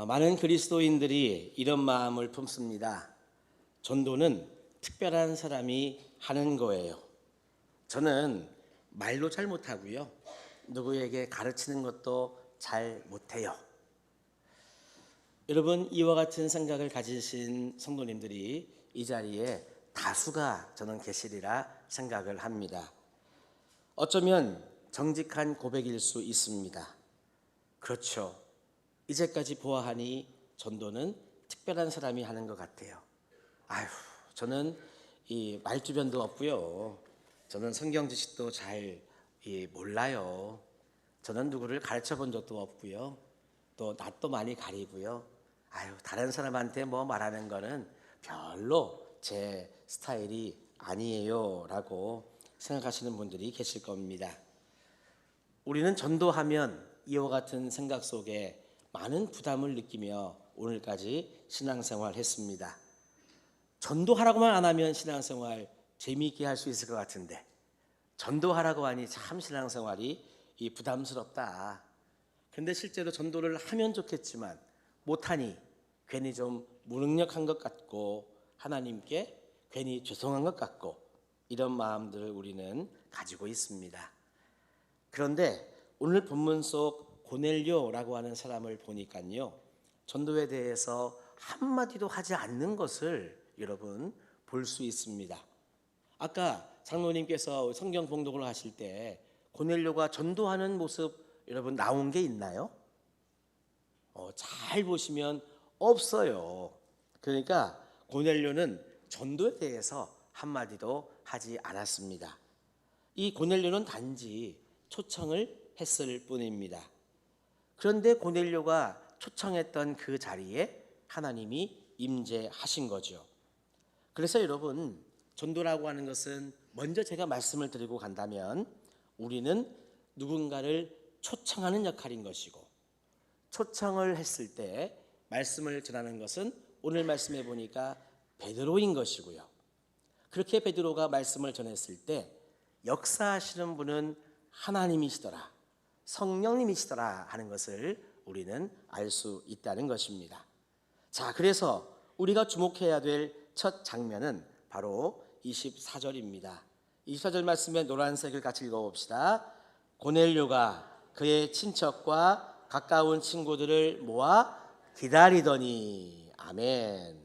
많은 그리스도인들이 이런 마음을 품습니다. 전도는 특별한 사람이 하는 거예요. 저는 말도 잘 못하고요. 누구에게 가르치는 것도 잘 못해요. 여러분, 이와 같은 생각을 가지신 성도님들이 이 자리에 다수가 저는 계시리라 생각을 합니다. 어쩌면 정직한 고백일 수 있습니다. 그렇죠. 이제까지 보아하니 전도는 특별한 사람이 하는 것 같아요. 아휴, 저는 이 말주변도 없고요. 저는 성경 지식도 잘 몰라요. 저는 누구를 가르쳐 본 적도 없고요. 또 낯도 많이 가리고요. 아유, 다른 사람한테 뭐 말하는 거는 별로 제 스타일이 아니에요 라고 생각하시는 분들이 계실 겁니다. 우리는 전도하면 이와 같은 생각 속에 많은 부담을 느끼며 오늘까지 신앙생활 했습니다. 전도하라고만 안 하면 신앙생활 재미있게 할 수 있을 것 같은데 전도하라고 하니 참 신앙생활이 부담스럽다. 그런데 실제로 전도를 하면 좋겠지만 못하니 괜히 좀 무능력한 것 같고 하나님께 괜히 죄송한 것 같고 이런 마음들을 우리는 가지고 있습니다. 그런데 오늘 본문 속 고넬료라고 하는 사람을 보니까요, 전도에 대해서 한마디도 하지 않는 것을 여러분 볼 수 있습니다. 아까 장로님께서 성경 봉독을 하실 때 고넬료가 전도하는 모습 여러분 나온 게 있나요? 잘 보시면 없어요. 그러니까 고넬료는 전도에 대해서 한마디도 하지 않았습니다. 이 고넬료는 단지 초청을 했을 뿐입니다. 그런데 고넬료가 초청했던 그 자리에 하나님이 임재하신 거죠. 그래서 여러분, 전도라고 하는 것은 먼저 제가 말씀을 드리고 간다면 우리는 누군가를 초청하는 역할인 것이고, 초청을 했을 때 말씀을 전하는 것은 오늘 말씀해 보니까 베드로인 것이고요. 그렇게 베드로가 말씀을 전했을 때 역사하시는 분은 하나님이시더라, 성령님이시더라 하는 것을 우리는 알 수 있다는 것입니다. 자, 그래서 우리가 주목해야 될 첫 장면은 바로 24절입니다. 24절 말씀에 노란색을 같이 읽어봅시다. 고넬료가 그의 친척과 가까운 친구들을 모아 기다리더니. 아멘.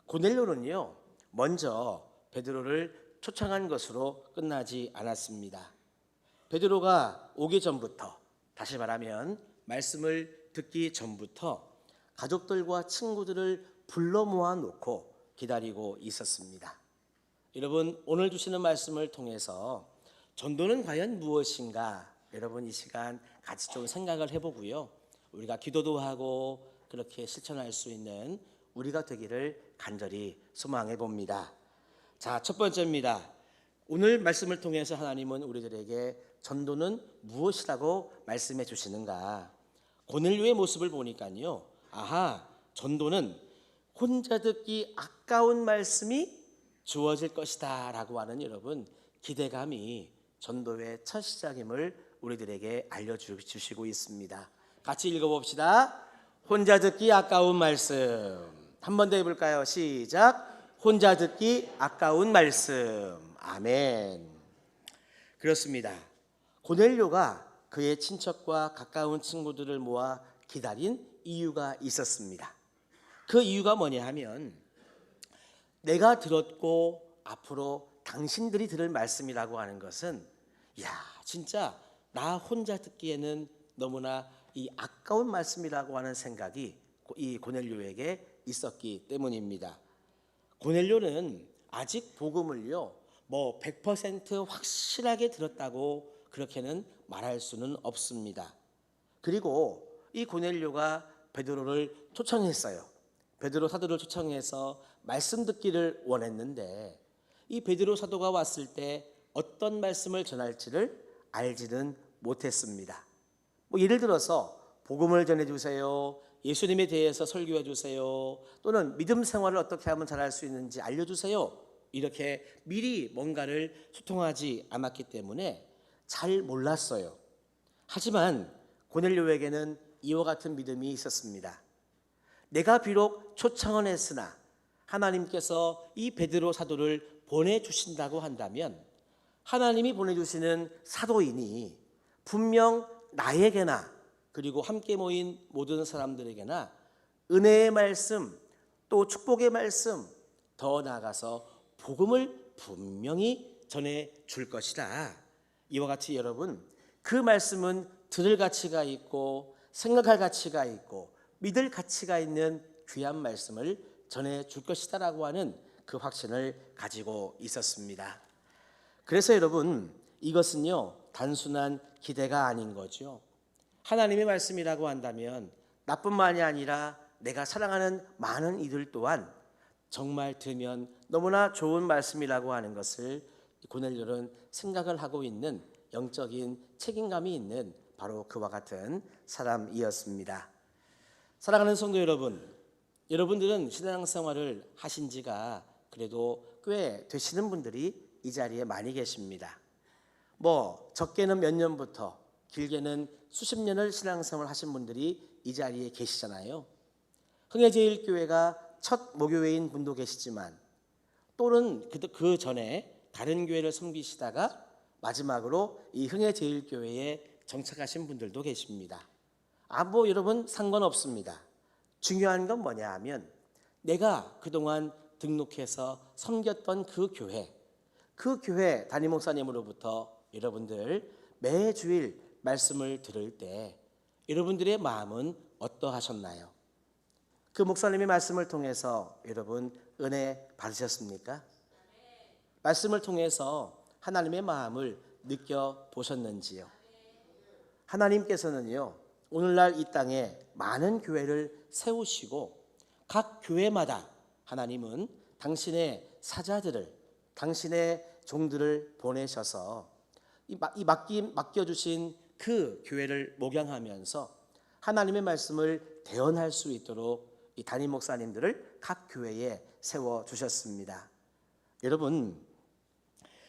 고넬료는요, 먼저 베드로를 초청한 것으로 끝나지 않았습니다. 베드로가 오기 전부터, 다시 말하면 말씀을 듣기 전부터 가족들과 친구들을 불러 모아놓고 기다리고 있었습니다. 여러분, 오늘 주시는 말씀을 통해서 전도는 과연 무엇인가, 여러분 이 시간 같이 좀 생각을 해보고요, 우리가 기도도 하고 그렇게 실천할 수 있는 우리가 되기를 간절히 소망해 봅니다. 자, 첫 번째입니다. 오늘 말씀을 통해서 하나님은 우리들에게 전도는 무엇이라고 말씀해 주시는가. 고넬료의 모습을 보니까요, 아하, 전도는 혼자 듣기 아까운 말씀이 주어질 것이다 라고 하는 여러분 기대감이 전도의 첫 시작임을 우리들에게 알려주시고 있습니다. 같이 읽어봅시다. 혼자 듣기 아까운 말씀. 한 번 더 해볼까요? 시작. 혼자 듣기 아까운 말씀. 아멘. 그렇습니다. 고넬료가 그의 친척과 가까운 친구들을 모아 기다린 이유가 있었습니다. 그 이유가 뭐냐 하면 내가 들었고 앞으로 당신들이 들을 말씀이라고 하는 것은 진짜 나 혼자 듣기에는 너무나 이 아까운 말씀이라고 하는 생각이 이 고넬료에게 있었기 때문입니다. 고넬료는 아직 복음을요 100% 확실하게 들었다고 그렇게는 말할 수는 없습니다. 그리고 이 고넬료가 베드로를 초청했어요. 베드로 사도를 초청해서 말씀 듣기를 원했는데 이 베드로 사도가 왔을 때 어떤 말씀을 전할지를 알지는 못했습니다. 예를 들어서 복음을 전해주세요, 예수님에 대해서 설교해 주세요, 또는 믿음 생활을 어떻게 하면 잘할 수 있는지 알려주세요, 이렇게 미리 뭔가를 소통하지 않았기 때문에 잘 몰랐어요. 하지만 고넬료에게는 이와 같은 믿음이 있었습니다. 내가 비록 초청은 했으나 하나님께서 이 베드로 사도를 보내주신다고 한다면 하나님이 보내주시는 사도인이 분명 나에게나 그리고 함께 모인 모든 사람들에게나 은혜의 말씀 또 축복의 말씀 더 나아가서 복음을 분명히 전해 줄 것이다. 이와 같이 여러분 그 말씀은 들을 가치가 있고 생각할 가치가 있고 믿을 가치가 있는 귀한 말씀을 전해 줄 것이다 라고 하는 그 확신을 가지고 있었습니다. 그래서 여러분 이것은요 단순한 기대가 아닌 거죠. 하나님의 말씀이라고 한다면 나뿐만이 아니라 내가 사랑하는 많은 이들 또한 정말 들으면 너무나 좋은 말씀이라고 하는 것을 고넬료는 생각을 하고 있는 영적인 책임감이 있는 바로 그와 같은 사람이었습니다. 사랑하는 성도 여러분, 여러분들은 신앙생활을 하신 지가 그래도 꽤 되시는 분들이 이 자리에 많이 계십니다. 적게는 몇 년부터 길게는 수십 년을 신앙생활을 하신 분들이 이 자리에 계시잖아요. 흥해제일교회가 첫 모교회인 분도 계시지만 또는 그 전에 다른 교회를 섬기시다가 마지막으로 이 흥해제일교회에 정착하신 분들도 계십니다. 여러분 상관없습니다. 중요한 건 뭐냐 하면 내가 그동안 등록해서 섬겼던 그 교회 담임 목사님으로부터 여러분들 매주일 말씀을 들을 때 여러분들의 마음은 어떠하셨나요? 그 목사님의 말씀을 통해서 여러분 은혜 받으셨습니까? 말씀을 통해서 하나님의 마음을 느껴보셨는지요? 하나님께서는요 오늘날 이 땅에 많은 교회를 세우시고 각 교회마다 하나님은 당신의 사자들을 당신의 종들을 보내셔서 맡겨주신 그 교회를 목양하면서 하나님의 말씀을 대언할 수 있도록 이 담임 목사님들을 각 교회에 세워주셨습니다. 여러분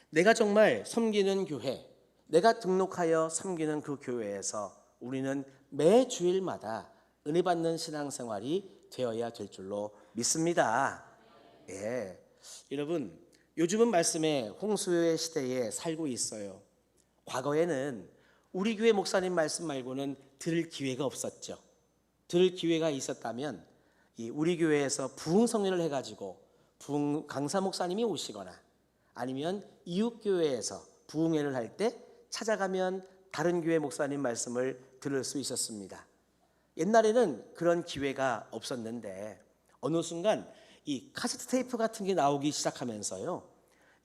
내가 정말 섬기는 교회, 내가 등록하여 섬기는 그 교회에서 우리는 매 주일마다 은혜 받는 신앙생활이 되어야 될 줄로 믿습니다. 예, 여러분 요즘은 말씀에 홍수의 시대에 살고 있어요. 과거에는 우리 교회 목사님 말씀 말고는 들을 기회가 없었죠. 들을 기회가 있었다면 우리 교회에서 부흥성례를 해가지고 부흥 강사 목사님이 오시거나 아니면 이웃 교회에서 부흥회를 할 때 찾아가면 다른 교회 목사님 말씀을 들을 수 있었습니다. 옛날에는 그런 기회가 없었는데 어느 순간 이 카세트 테이프 같은 게 나오기 시작하면서요,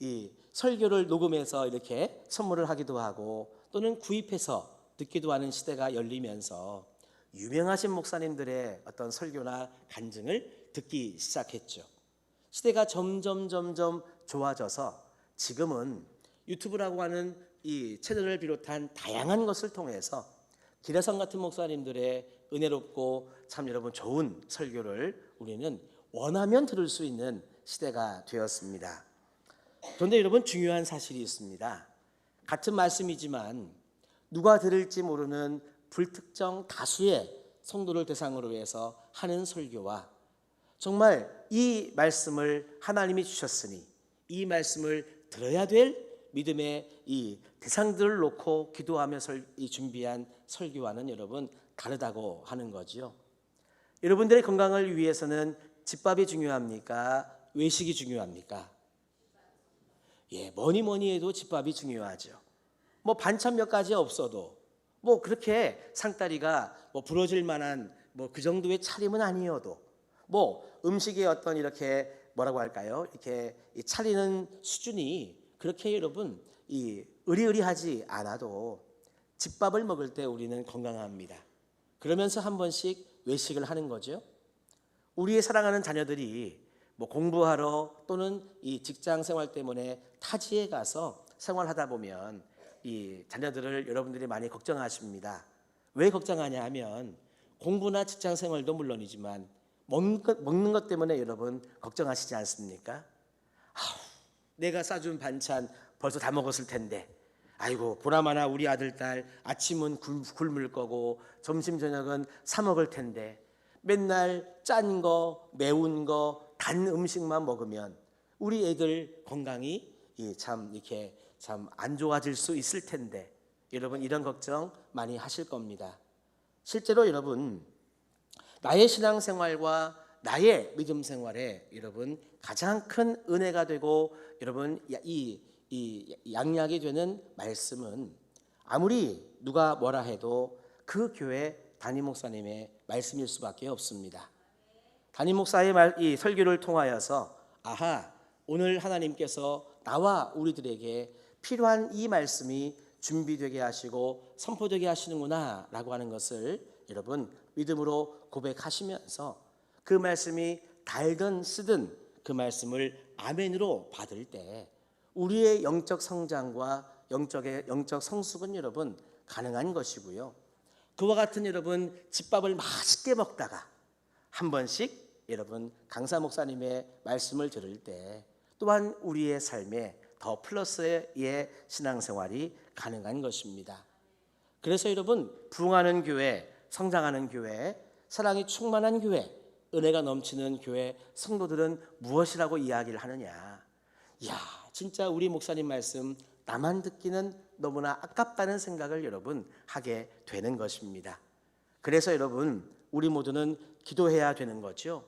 이 설교를 녹음해서 이렇게 선물을 하기도 하고 또는 구입해서 듣기도 하는 시대가 열리면서 유명하신 목사님들의 어떤 설교나 간증을 듣기 시작했죠. 시대가 점점 좋아져서 지금은 유튜브라고 하는 이 채널을 비롯한 다양한 것을 통해서 기라성 같은 목사님들의 은혜롭고 참 여러분 좋은 설교를 우리는 원하면 들을 수 있는 시대가 되었습니다. 그런데 여러분 중요한 사실이 있습니다. 같은 말씀이지만 누가 들을지 모르는 불특정 다수의 성도를 대상으로 해서 하는 설교와 정말 이 말씀을 하나님이 주셨으니 이 말씀을 들어야 될 믿음의 이 대상들을 놓고 기도하며 준비한 설교와는 여러분 다르다고 하는 거지요. 여러분들의 건강을 위해서는 집밥이 중요합니까? 외식이 중요합니까? 예, 뭐니 해도 집밥이 중요하죠. 반찬 몇 가지 없어도 그렇게 상다리가 부러질 만한 그 정도의 차림은 아니어도 음식의 어떤 이렇게 뭐라고 할까요? 이렇게 차리는 수준이 그렇게 여러분 의리하지 않아도 집밥을 먹을 때 우리는 건강합니다. 그러면서 한 번씩 외식을 하는 거죠. 우리의 사랑하는 자녀들이 공부하러 또는 이 직장 생활 때문에 타지에 가서 생활하다 보면 이 자녀들을 여러분들이 많이 걱정하십니다. 왜 걱정하냐 하면 공부나 직장 생활도 물론이지만 먹는 것 때문에 여러분 걱정하시지 않습니까? 내가 싸준 반찬 벌써 다 먹었을 텐데 아이고 보나마나 우리 아들 딸 아침은 굶을 거고 점심 저녁은 사 먹을 텐데 맨날 짠 거 매운 거 단 음식만 먹으면 우리 애들 건강이 참 이렇게 참 안 좋아질 수 있을 텐데 여러분 이런 걱정 많이 하실 겁니다. 실제로 여러분 나의 신앙생활과 나의 믿음 생활에 여러분 가장 큰 은혜가 되고 여러분 이 양약이 되는 말씀은 아무리 누가 뭐라 해도 그 교회 담임 목사님의 말씀일 수밖에 없습니다. 담임 목사의 이 설교를 통하여서 아하 오늘 하나님께서 나와 우리들에게 필요한 이 말씀이 준비되게 하시고 선포되게 하시는구나 라고 하는 것을 여러분 믿음으로 고백하시면서 그 말씀이 달든 쓰든 그 말씀을 아멘으로 받을 때 우리의 영적 성장과 영적 성숙은 여러분 가능한 것이고요. 그와 같은 여러분 집밥을 맛있게 먹다가 한 번씩 여러분 강사 목사님의 말씀을 들을 때 또한 우리의 삶에 더 플러스의 신앙생활이 가능한 것입니다. 그래서 여러분 부흥하는 교회, 성장하는 교회, 사랑이 충만한 교회, 은혜가 넘치는 교회 성도들은 무엇이라고 이야기를 하느냐. 이야 진짜 우리 목사님 말씀 나만 듣기는 너무나 아깝다는 생각을 여러분 하게 되는 것입니다. 그래서 여러분 우리 모두는 기도해야 되는 거죠.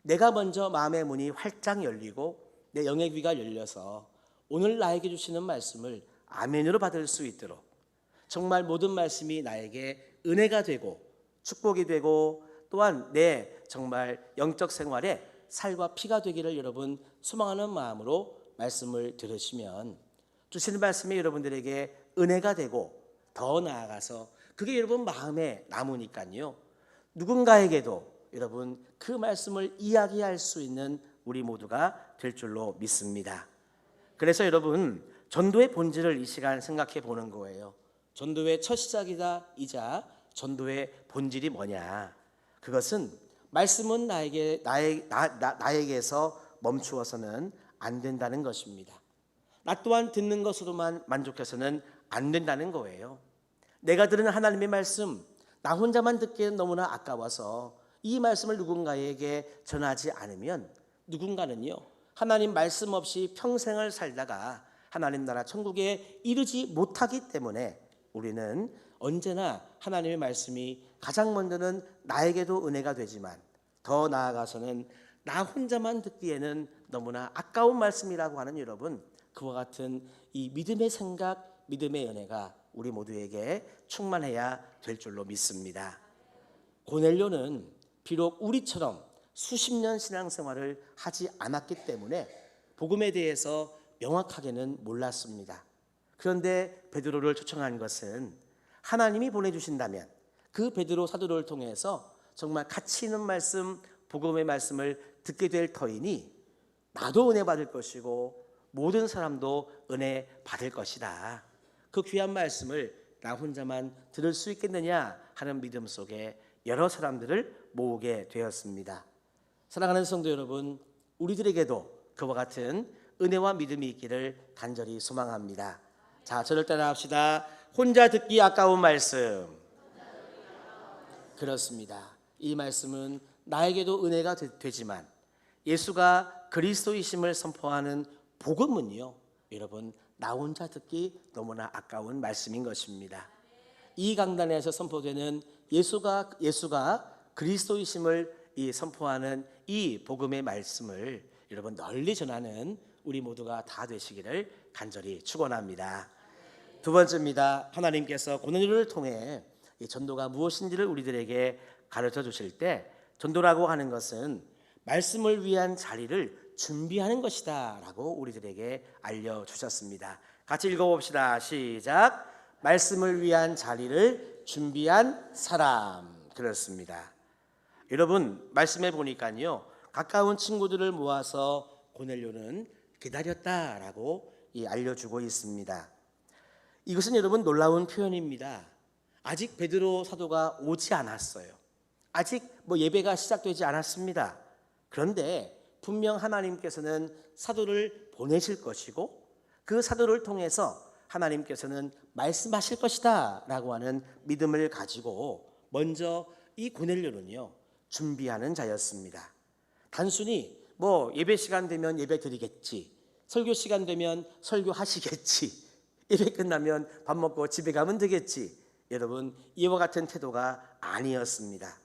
내가 먼저 마음의 문이 활짝 열리고 내 영의 귀가 열려서 오늘 나에게 주시는 말씀을 아멘으로 받을 수 있도록 정말 모든 말씀이 나에게 은혜가 되고 축복이 되고 또한 내 정말 영적 생활에 살과 피가 되기를 여러분 소망하는 마음으로 말씀을 들으시면 주시는 말씀이 여러분들에게 은혜가 되고 더 나아가서 그게 여러분 마음에 남으니까요. 누군가에게도 여러분 그 말씀을 이야기할 수 있는 우리 모두가 될 줄로 믿습니다. 그래서 여러분 전도의 본질을 이 시간 생각해 보는 거예요. 전도의 첫 시작이자 전도의 본질이 뭐냐? 그것은 말씀은 나에게서 멈추어서는 안 된다는 것입니다. 나 또한 듣는 것으로만 만족해서는 안 된다는 거예요. 내가 들은 하나님의 말씀 나 혼자만 듣기에는 너무나 아까워서 이 말씀을 누군가에게 전하지 않으면 누군가는요 하나님 말씀 없이 평생을 살다가 하나님 나라 천국에 이르지 못하기 때문에 우리는 언제나 하나님의 말씀이 가장 먼저는 나에게도 은혜가 되지만 더 나아가서는 나 혼자만 듣기에는 너무나 아까운 말씀이라고 하는 여러분 그와 같은 이 믿음의 생각, 믿음의 은혜가 우리 모두에게 충만해야 될 줄로 믿습니다. 고넬료는 비록 우리처럼 수십 년 신앙생활을 하지 않았기 때문에 복음에 대해서 명확하게는 몰랐습니다. 그런데 베드로를 초청한 것은 하나님이 보내주신다면 그 베드로 사도를 통해서 정말 가치 있는 말씀, 복음의 말씀을 듣게 될 터이니 나도 은혜 받을 것이고 모든 사람도 은혜 받을 것이다. 그 귀한 말씀을 나 혼자만 들을 수 있겠느냐 하는 믿음 속에 여러 사람들을 모으게 되었습니다. 사랑하는 성도 여러분, 우리들에게도 그와 같은 은혜와 믿음이 있기를 간절히 소망합니다. 자, 저를 따라합시다. 혼자 듣기 아까운 말씀. 그렇습니다. 이 말씀은 나에게도 은혜가 되지만 예수가 그리스도이심을 선포하는 복음은요, 여러분 나 혼자 듣기 너무나 아까운 말씀인 것입니다. 이 강단에서 선포되는 예수가 그리스도이심을 선포하는 이 복음의 말씀을 여러분 널리 전하는 우리 모두가 다 되시기를 간절히 축원합니다. 두 번째입니다. 하나님께서 고넬료를 통해 이 전도가 무엇인지를 우리들에게 가르쳐 주실 때 전도라고 하는 것은 말씀을 위한 자리를 준비하는 것이다 라고 우리들에게 알려주셨습니다. 같이 읽어봅시다. 시작. 말씀을 위한 자리를 준비한 사람. 그렇습니다. 여러분 말씀해 보니까요 가까운 친구들을 모아서 고넬료는 기다렸다라고 알려주고 있습니다. 이것은 여러분 놀라운 표현입니다. 아직 베드로 사도가 오지 않았어요. 아직 예배가 시작되지 않았습니다. 그런데 분명 하나님께서는 사도를 보내실 것이고 그 사도를 통해서 하나님께서는 말씀하실 것이다 라고 하는 믿음을 가지고 먼저 이 고넬료는요 준비하는 자였습니다. 단순히 뭐 예배 시간 되면 예배 드리겠지, 설교 시간 되면 설교하시겠지, 예배 끝나면 밥 먹고 집에 가면 되겠지, 여러분 이와 같은 태도가 아니었습니다.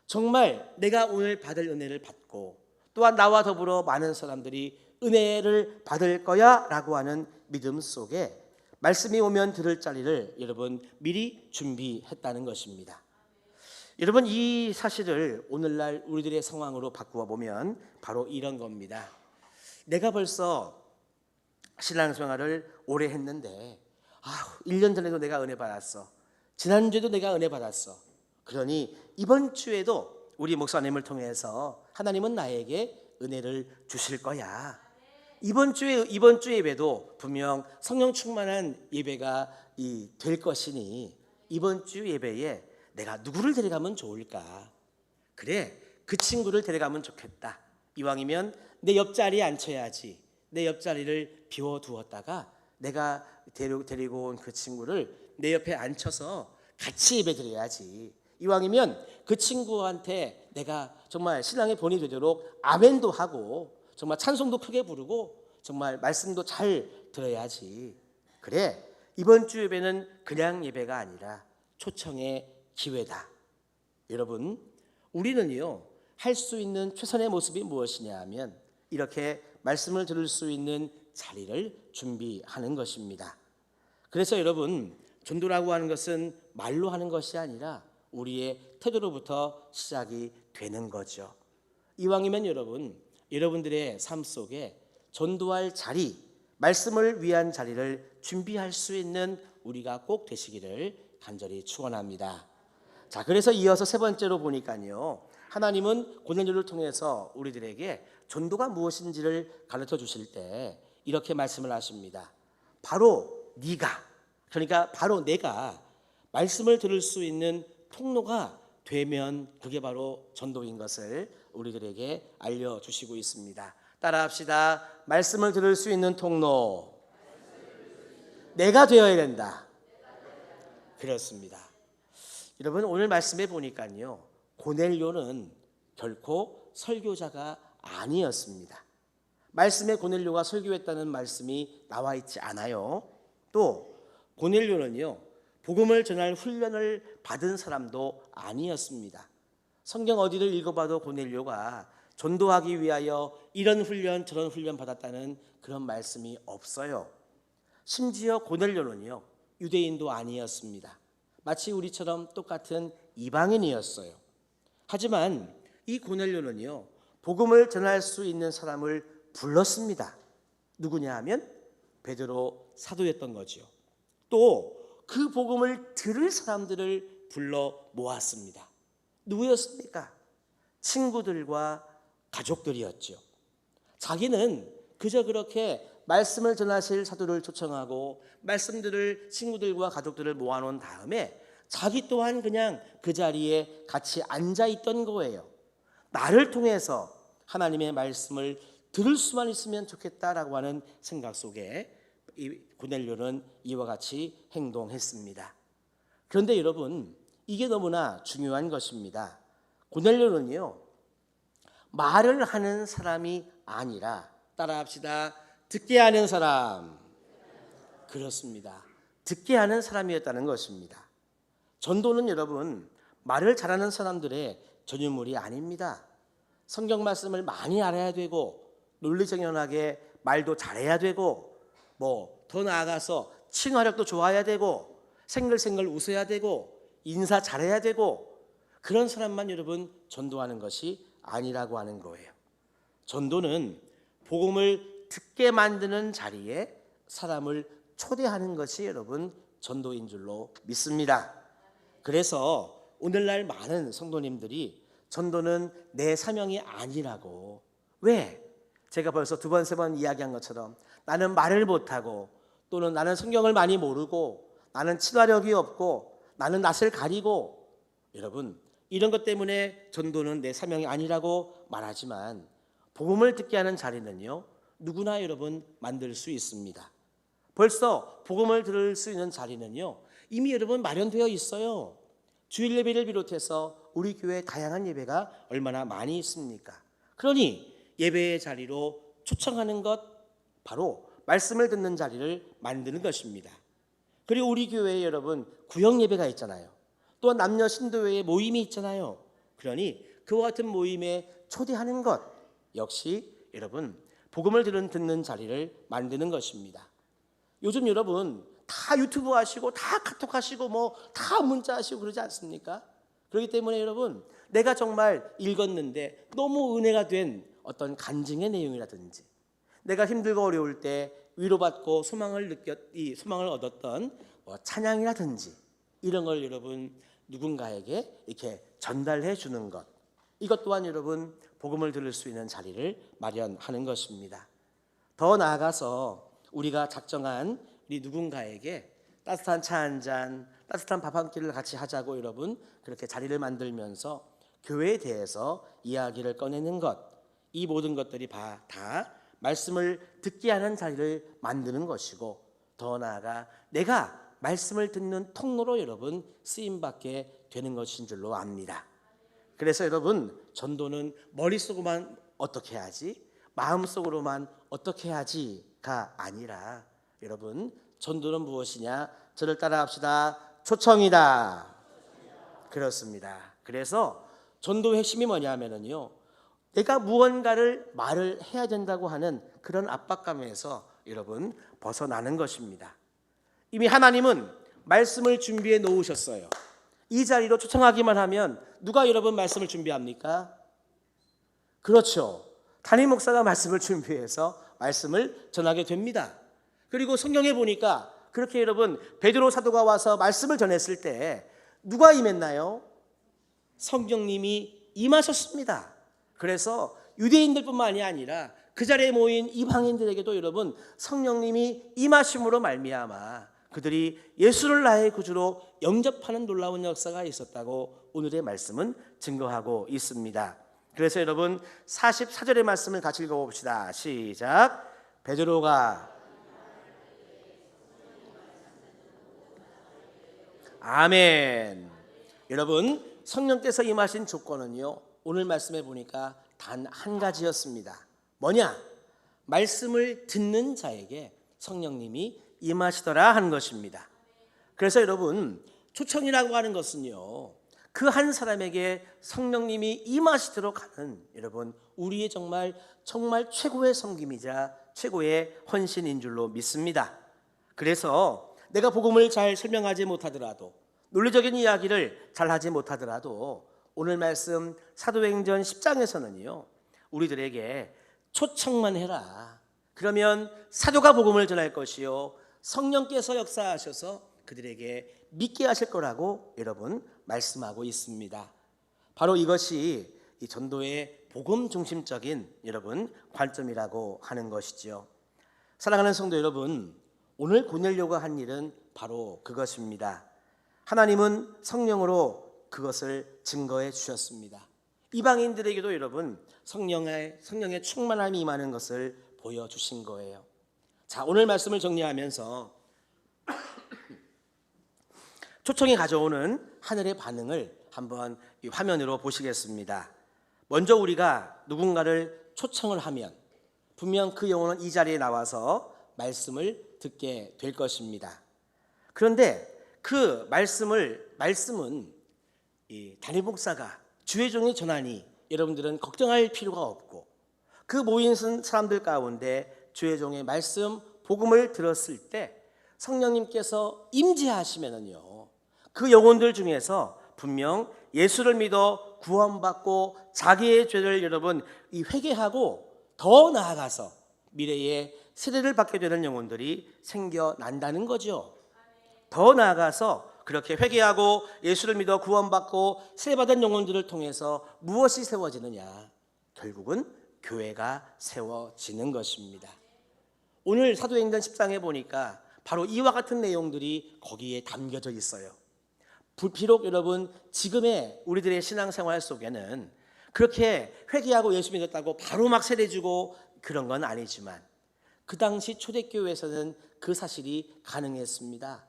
정말 내가 오늘 받을 은혜를 받고 또한 나와 더불어 많은 사람들이 은혜를 받을 거야 라고 하는 믿음 속에 말씀이 오면 들을 자리를 여러분 미리 준비했다는 것입니다. 여러분 이 사실을 오늘날 우리들의 상황으로 바꾸어 보면 바로 이런 겁니다. 내가 벌써 신앙생활을 오래 했는데 1년 전에도 내가 은혜 받았어, 지난주에도 내가 은혜 받았어, 그러니 이번 주에도 우리 목사님을 통해서 하나님은 나에게 은혜를 주실 거야. 이번 주 예배도 분명 성령 충만한 예배가 될 것이니 이번 주 예배에 내가 누구를 데려가면 좋을까? 그래, 그 친구를 데려가면 좋겠다. 이왕이면 내 옆자리에 앉혀야지. 내 옆자리를 비워두었다가 내가 데리고 온 그 친구를 내 옆에 앉혀서 같이 예배 드려야지. 이왕이면 그 친구한테 내가 정말 신앙의 본이 되도록 아멘도 하고 정말 찬송도 크게 부르고 정말 말씀도 잘 들어야지. 그래, 이번 주 예배는 그냥 예배가 아니라 초청의 기회다. 여러분, 우리는요 할 수 있는 최선의 모습이 무엇이냐 하면 이렇게 말씀을 들을 수 있는 자리를 준비하는 것입니다. 그래서 여러분, 전도라고 하는 것은 말로 하는 것이 아니라 우리의 태도로부터 시작이 되는 거죠. 이왕이면 여러분들의 삶 속에 전도할 자리, 말씀을 위한 자리를 준비할 수 있는 우리가 꼭 되시기를 간절히 축원합니다. 자, 그래서 이어서 세 번째로 보니까요, 하나님은 고넬료를 통해서 우리들에게 전도가 무엇인지를 가르쳐 주실 때 이렇게 말씀을 하십니다. 바로 네가, 그러니까 바로 내가 말씀을 들을 수 있는 통로가 되면 그게 바로 전도인 것을 우리들에게 알려주시고 있습니다. 따라합시다. 말씀을 들을 수 있는 통로, 내가 되어야 된다. 그렇습니다. 여러분, 오늘 말씀에 보니까요, 고넬료는 결코 설교자가 아니었습니다. 말씀에 고넬료가 설교했다는 말씀이 나와 있지 않아요. 또 고넬료는요 복음을 전할 훈련을 받은 사람도 아니었습니다. 성경 어디를 읽어봐도 고넬료가 전도하기 위하여 이런 훈련 저런 훈련 받았다는 그런 말씀이 없어요. 심지어 고넬료는요 유대인도 아니었습니다. 마치 우리처럼 똑같은 이방인이었어요. 하지만 이 고넬료는요 복음을 전할 수 있는 사람을 불렀습니다. 누구냐 하면 베드로 사도였던 거죠. 또 그 복음을 들을 사람들을 불러 모았습니다. 누구였습니까? 친구들과 가족들이었죠. 자기는 그저 그렇게 말씀을 전하실 사도를 초청하고 말씀들을 친구들과 가족들을 모아놓은 다음에 자기 또한 그냥 그 자리에 같이 앉아있던 거예요. 나를 통해서 하나님의 말씀을 들을 수만 있으면 좋겠다라고 하는 생각 속에 이 고넬료는 이와 같이 행동했습니다. 그런데 여러분, 이게 너무나 중요한 것입니다. 고넬료는요 말을 하는 사람이 아니라, 따라합시다, 듣게 하는 사람. 그렇습니다. 듣게 하는 사람이었다는 것입니다. 전도는 여러분 말을 잘하는 사람들의 전유물이 아닙니다. 성경 말씀을 많이 알아야 되고 논리정연하게 말도 잘해야 되고 더 나아가서 친화력도 좋아야 되고 생글생글 웃어야 되고 인사 잘해야 되고 그런 사람만 여러분 전도하는 것이 아니라고 하는 거예요. 전도는 복음을 듣게 만드는 자리에 사람을 초대하는 것이 여러분 전도인 줄로 믿습니다. 그래서 오늘날 많은 성도님들이 전도는 내 사명이 아니라고, 왜? 제가 벌써 두 번, 세 번 이야기한 것처럼 나는 말을 못하고 또는 나는 성경을 많이 모르고 나는 친화력이 없고 나는 낯을 가리고, 여러분 이런 것 때문에 전도는 내 사명이 아니라고 말하지만 복음을 듣게 하는 자리는요 누구나 여러분 만들 수 있습니다. 벌써 복음을 들을 수 있는 자리는요, 이미 여러분 마련되어 있어요. 주일 예배를 비롯해서 우리 교회 다양한 예배가 얼마나 많이 있습니까? 그러니 예배의 자리로 초청하는 것, 바로 말씀을 듣는 자리를 만드는 것입니다. 그리고 우리 교회에 여러분 구역 예배가 있잖아요. 또 남녀 신도회의 모임이 있잖아요. 그러니 그와 같은 모임에 초대하는 것 역시 여러분 복음을 듣는 자리를 만드는 것입니다. 요즘 여러분 다 유튜브 하시고 다 카톡 하시고 뭐 다 문자 하시고 그러지 않습니까? 그렇기 때문에 여러분 내가 정말 읽었는데 너무 은혜가 된 어떤 간증의 내용이라든지, 내가 힘들고 어려울 때 위로받고 소망을 얻었던 찬양이라든지, 이런 걸 여러분 누군가에게 이렇게 전달해 주는 것, 이것 또한 여러분 복음을 들을 수 있는 자리를 마련하는 것입니다. 더 나아가서 우리가 작정한 우리 누군가에게 따뜻한 차 한 잔, 따뜻한 밥 한 끼를 같이 하자고 여러분 그렇게 자리를 만들면서 교회에 대해서 이야기를 꺼내는 것, 이 모든 것들이 다 말씀을 듣게 하는 자리를 만드는 것이고, 더 나아가 내가 말씀을 듣는 통로로 여러분 쓰임받게 되는 것인 줄로 압니다. 그래서 여러분 전도는 머릿속으로만 어떻게 해야지, 마음속으로만 어떻게 해야지가 아니라, 여러분 전도는 무엇이냐? 저를 따라합시다. 초청이다. 그렇습니다. 그래서 전도의 핵심이 뭐냐면요, 내가 무언가를 말을 해야 된다고 하는 그런 압박감에서 여러분 벗어나는 것입니다. 이미 하나님은 말씀을 준비해 놓으셨어요. 이 자리로 초청하기만 하면 누가 여러분 말씀을 준비합니까? 그렇죠. 담임 목사가 말씀을 준비해서 말씀을 전하게 됩니다. 그리고 성경에 보니까 그렇게 여러분 베드로 사도가 와서 말씀을 전했을 때 누가 임했나요? 성령님이 임하셨습니다. 그래서 유대인들뿐만이 아니라 그 자리에 모인 이방인들에게도 여러분 성령님이 임하심으로 말미암아 그들이 예수를 나의 구주로 영접하는 놀라운 역사가 있었다고 오늘의 말씀은 증거하고 있습니다. 그래서 여러분 44절의 말씀을 같이 읽어봅시다. 시작. 베드로가 아멘. 여러분 성령께서 임하신 조건은요, 오늘 말씀해 보니까 단 한 가지였습니다. 뭐냐? 말씀을 듣는 자에게 성령님이 임하시더라 하는 것입니다. 그래서 여러분 초청이라고 하는 것은요, 그 한 사람에게 성령님이 임하시도록 하는 여러분 우리의 정말 최고의 섬김이자 최고의 헌신인 줄로 믿습니다. 그래서 내가 복음을 잘 설명하지 못하더라도, 논리적인 이야기를 잘 하지 못하더라도 오늘 말씀 사도행전 10장에서는요 우리들에게 초청만 해라. 그러면 사도가 복음을 전할 것이요 성령께서 역사하셔서 그들에게 믿게 하실 거라고 여러분 말씀하고 있습니다. 바로 이것이 이 전도의 복음 중심적인 여러분 관점이라고 하는 것이죠. 사랑하는 성도 여러분, 오늘 보내려고 한 일은 바로 그것입니다. 하나님은 성령으로 그것을 증거해 주셨습니다. 이방인들에게도 여러분 성령의 충만함이 임하는 것을 보여주신 거예요. 자, 오늘 말씀을 정리하면서 초청이 가져오는 하늘의 반응을 한번 이 화면으로 보시겠습니다. 먼저 우리가 누군가를 초청을 하면 분명 그 영혼은 이 자리에 나와서 말씀을 듣게 될 것입니다. 그런데 그 말씀은 이 담임 목사가 주의 종이 전하니 여러분들은 걱정할 필요가 없고, 그 모인 사람들 가운데 주의 종의 말씀 복음을 들었을 때 성령님께서 임재하시면은요 그 영혼들 중에서 분명 예수를 믿어 구원받고 자기의 죄를 여러분 이 회개하고 더 나아가서 미래에 세례를 받게 되는 영혼들이 생겨난다는 거죠. 더 나아가서 그렇게 회개하고 예수를 믿어 구원받고 세례받은 영혼들을 통해서 무엇이 세워지느냐? 결국은 교회가 세워지는 것입니다. 오늘 사도행전 10장에 보니까 바로 이와 같은 내용들이 거기에 담겨져 있어요. 비록 여러분 지금의 우리들의 신앙생활 속에는 그렇게 회개하고 예수 믿었다고 바로 막 세례 주고 그런 건 아니지만, 그 당시 초대교회에서는 그 사실이 가능했습니다.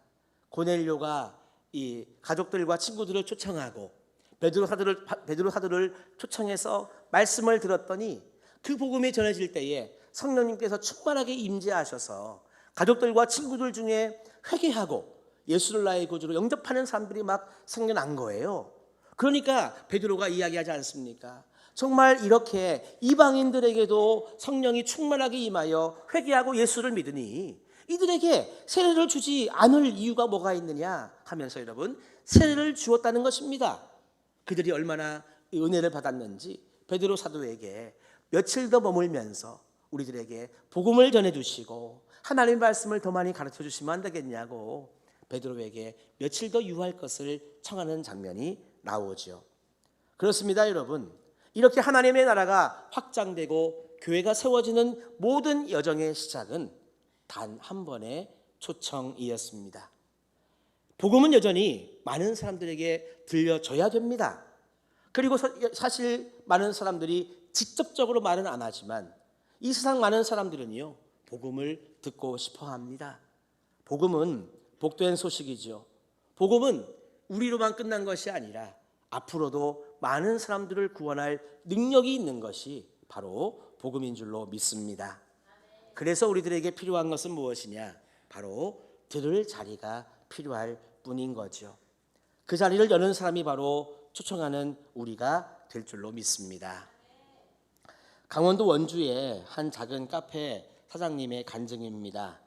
고넬료가 이 가족들과 친구들을 초청하고 베드로 사도를 초청해서 말씀을 들었더니 그 복음이 전해질 때에 성령님께서 충만하게 임재하셔서 가족들과 친구들 중에 회개하고 예수를 나의 구주로 영접하는 사람들이 막 생겨난 거예요. 그러니까 베드로가 이야기하지 않습니까? 정말 이렇게 이방인들에게도 성령이 충만하게 임하여 회개하고 예수를 믿으니 이들에게 세례를 주지 않을 이유가 뭐가 있느냐 하면서 여러분 세례를 주었다는 것입니다. 그들이 얼마나 은혜를 받았는지 베드로 사도에게 며칠 더 머물면서 우리들에게 복음을 전해주시고 하나님의 말씀을 더 많이 가르쳐 주시면 안 되겠냐고 베드로에게 며칠 더 유할 것을 청하는 장면이 나오죠. 그렇습니다, 여러분. 이렇게 하나님의 나라가 확장되고 교회가 세워지는 모든 여정의 시작은 단 한 번의 초청이었습니다. 복음은 여전히 많은 사람들에게 들려줘야 됩니다. 그리고 사실 많은 사람들이 직접적으로 말은 안 하지만 이 세상 많은 사람들은요 복음을 듣고 싶어 합니다. 복음은 복된 소식이죠. 복음은 우리로만 끝난 것이 아니라 앞으로도 많은 사람들을 구원할 능력이 있는 것이 바로 복음인 줄로 믿습니다. 그래서 우리들에게 필요한 것은 무엇이냐? 바로 들을 자리가 필요할 뿐인 거죠. 그 자리를 여는 사람이 바로 초청하는 우리가 될 줄로 믿습니다. 강원도 원주의 한 작은 카페 사장님의 간증입니다.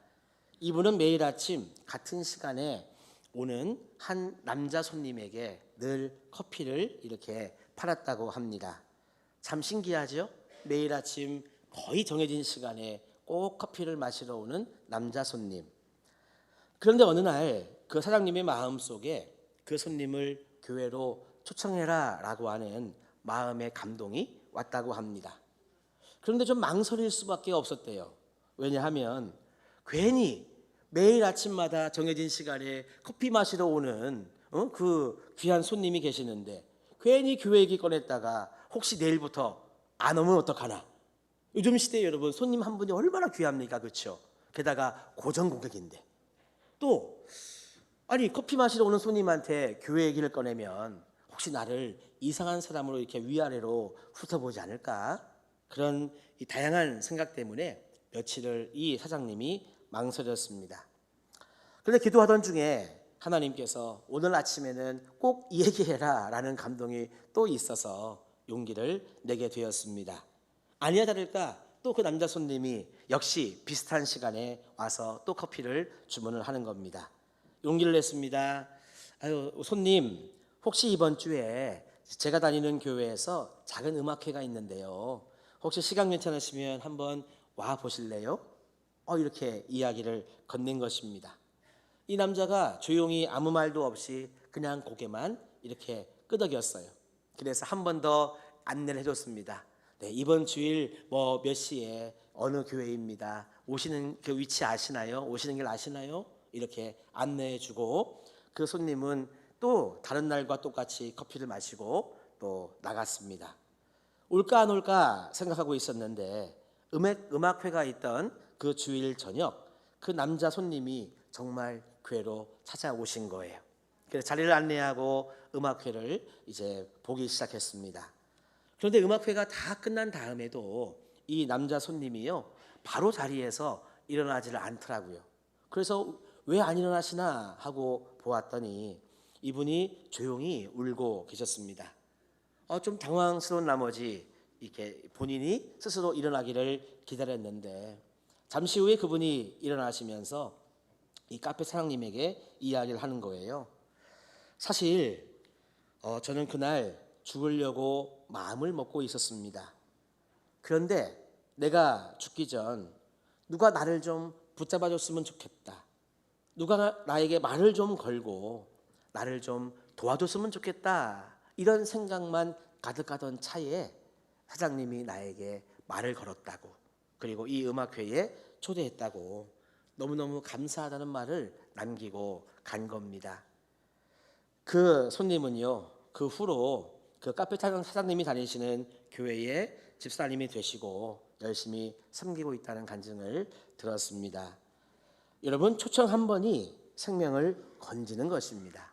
이분은 매일 아침 같은 시간에 오는 한 남자 손님에게 늘 커피를 이렇게 팔았다고 합니다. 참 신기하죠? 매일 아침 거의 정해진 시간에 꼭 커피를 마시러 오는 남자 손님. 그런데 어느 날 그 사장님의 마음속에 그 손님을 교회로 초청해라 라고 하는 마음의 감동이 왔다고 합니다. 그런데 좀 망설일 수밖에 없었대요. 왜냐하면 괜히 매일 아침마다 정해진 시간에 커피 마시러 오는 그 귀한 손님이 계시는데 괜히 교회 얘기 꺼냈다가 혹시 내일부터 안 오면 어떡하나. 요즘 시대에 여러분 손님 한 분이 얼마나 귀합니까? 그렇죠? 게다가 고정 고객인데 또 아니 커피 마시러 오는 손님한테 교회 얘기를 꺼내면 혹시 나를 이상한 사람으로 이렇게 위아래로 훑어보지 않을까? 그런 이 다양한 생각 때문에 며칠을 이 사장님이 망설였습니다. 그런데 기도하던 중에 하나님께서 오늘 아침에는 꼭 얘기해라 라는 감동이 또 있어서 용기를 내게 되었습니다. 아니야 다를까 또 그 남자 손님이 역시 비슷한 시간에 와서 또 커피를 주문을 하는 겁니다. 용기를 냈습니다. 아유 손님 혹시 이번 주에 제가 다니는 교회에서 작은 음악회가 있는데요. 혹시 시간 괜찮으시면 한번 와 보실래요? 이렇게 이야기를 건넨 것입니다. 이 남자가 조용히 아무 말도 없이 그냥 고개만 이렇게 끄덕였어요. 그래서 한 번 더 안내를 해줬습니다. 네, 이번 주일 몇 시에 어느 교회입니다. 오시는 그 위치 아시나요? 오시는 길 아시나요? 이렇게 안내해주고 그 손님은 또 다른 날과 똑같이 커피를 마시고 또 나갔습니다. 올까 안 올까 생각하고 있었는데 음악회가 있던 그 주일 저녁 그 남자 손님이 정말 교회로 찾아오신 거예요. 그래서 자리를 안내하고 음악회를 이제 보기 시작했습니다. 그런데 음악회가 다 끝난 다음에도 이 남자 손님이요 바로 자리에서 일어나지를 않더라고요. 그래서 왜 안 일어나시나 하고 보았더니 이분이 조용히 울고 계셨습니다. 좀 당황스러운 나머지 이렇게 본인이 스스로 일어나기를 기다렸는데 잠시 후에 그분이 일어나시면서 이 카페 사장님에게 이야기를 하는 거예요. 사실 저는 그날 죽으려고 마음을 먹고 있었습니다. 그런데 내가 죽기 전 누가 나를 좀 붙잡아줬으면 좋겠다. 누가 나에게 말을 좀 걸고 나를 좀 도와줬으면 좋겠다. 이런 생각만 가득하던 차에 사장님이 나에게 말을 걸었다고, 그리고 이 음악회에 초대했다고 너무너무 감사하다는 말을 남기고 간 겁니다. 그 손님은요 그 후로 그 카페 사장님이 다니시는 교회의 집사님이 되시고 열심히 섬기고 있다는 간증을 들었습니다. 여러분, 초청 한 번이 생명을 건지는 것입니다.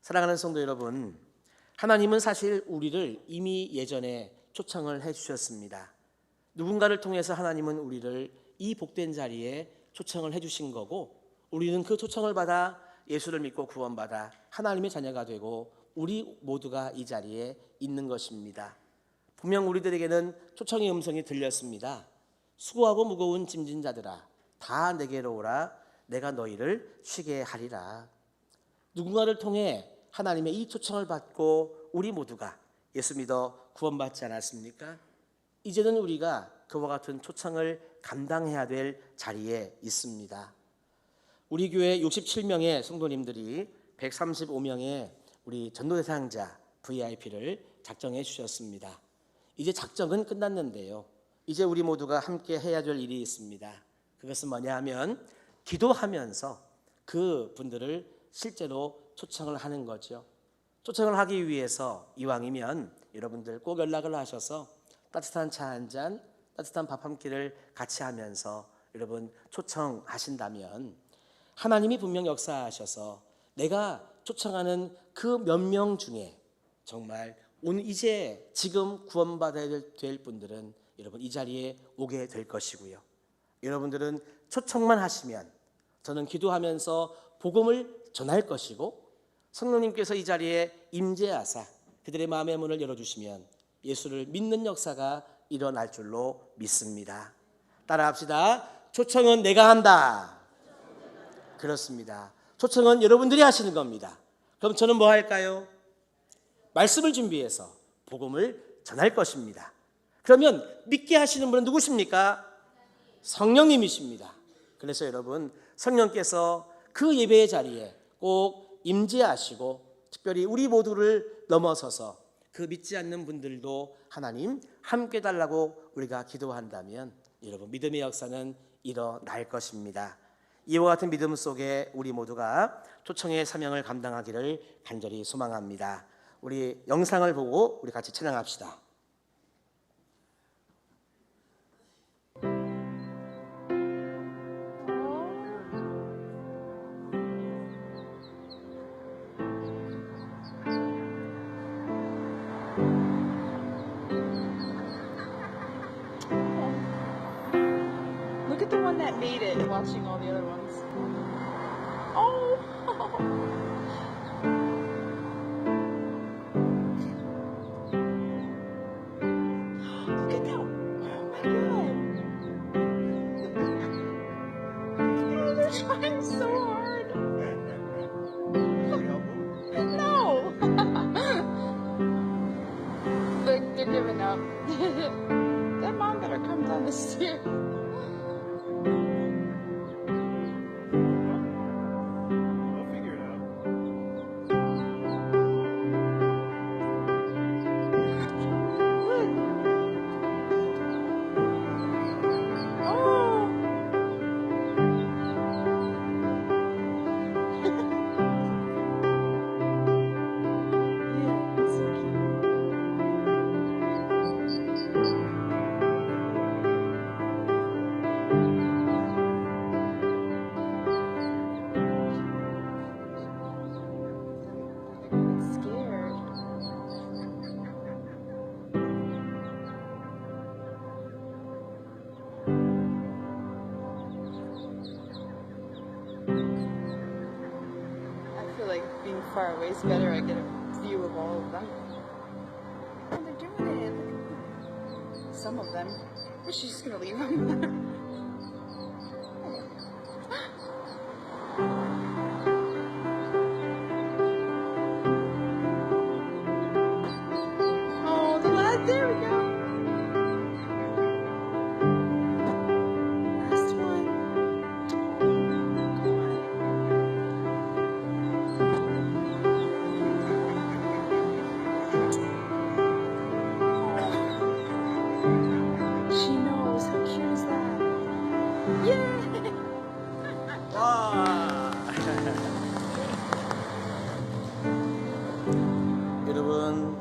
사랑하는 성도 여러분, 하나님은 사실 우리를 이미 예전에 초청을 해주셨습니다. 누군가를 통해서 하나님은 우리를 이 복된 자리에 초청을 해주신 거고, 우리는 그 초청을 받아 예수를 믿고 구원받아 하나님의 자녀가 되고 우리 모두가 이 자리에 있는 것입니다. 분명 우리들에게는 초청의 음성이 들렸습니다. 수고하고 무거운 짐진 자들아, 다 내게로 오라. 내가 너희를 쉬게 하리라. 누군가를 통해 하나님의 이 초청을 받고 우리 모두가 예수 믿어 구원받지 않았습니까? 이제는 우리가 그와 같은 초청을 감당해야 될 자리에 있습니다. 우리 교회 67명의 성도님들이 135명의 우리 전도대상자 VIP를 작정해 주셨습니다. 이제 작정은 끝났는데요, 이제 우리 모두가 함께 해야 될 일이 있습니다. 그것은 뭐냐 하면 기도하면서 그 분들을 실제로 초청을 하는 거죠. 초청을 하기 위해서 이왕이면 여러분들 꼭 연락을 하셔서 따뜻한 차 한 잔, 따뜻한 밥 한 끼를 같이 하면서 여러분 초청하신다면 하나님이 분명 역사하셔서 내가 초청하는 그 몇 명 중에 정말 오늘 이제 지금 구원받아야 될 분들은 여러분 이 자리에 오게 될 것이고요. 여러분들은 초청만 하시면 저는 기도하면서 복음을 전할 것이고, 성령님께서 이 자리에 임재하사 그들의 마음의 문을 열어주시면 예수를 믿는 역사가 일어날 줄로 믿습니다. 따라합시다. 초청은 내가 한다. 그렇습니다. 초청은 여러분들이 하시는 겁니다. 그럼 저는 뭐 할까요? 말씀을 준비해서 복음을 전할 것입니다. 그러면 믿게 하시는 분은 누구십니까? 성령님이십니다. 그래서 여러분, 성령께서 그 예배의 자리에 꼭 임재하시고 특별히 우리 모두를 넘어서서 그 믿지 않는 분들도 하나님 함께 달라고 우리가 기도한다면 여러분 믿음의 역사는 일어날 것입니다. 이와 같은 믿음 속에 우리 모두가 초청의 사명을 감당하기를 간절히 소망합니다. 우리 영상을 보고 우리 같이 찬양합시다. Look at the one that made it, watching all the other ones. Oh! Look at that! Oh my god! Oh, they're trying so hard. No! They're giving up. That mom better come down the stairs. Being far away is better. I get a view of all of them. And they're doing it. Look at some of them. Or she's just gonna leave them. Oh, the last. There we go. Last one. 여러분,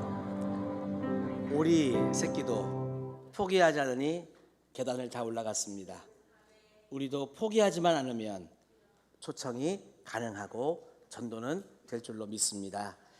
우리 새끼도 포기하지 않으니 계단을 다 올라갔습니다. 우리도 포기하지만 않으면 초청이 가능하고 전도는 될 줄로 믿습니다.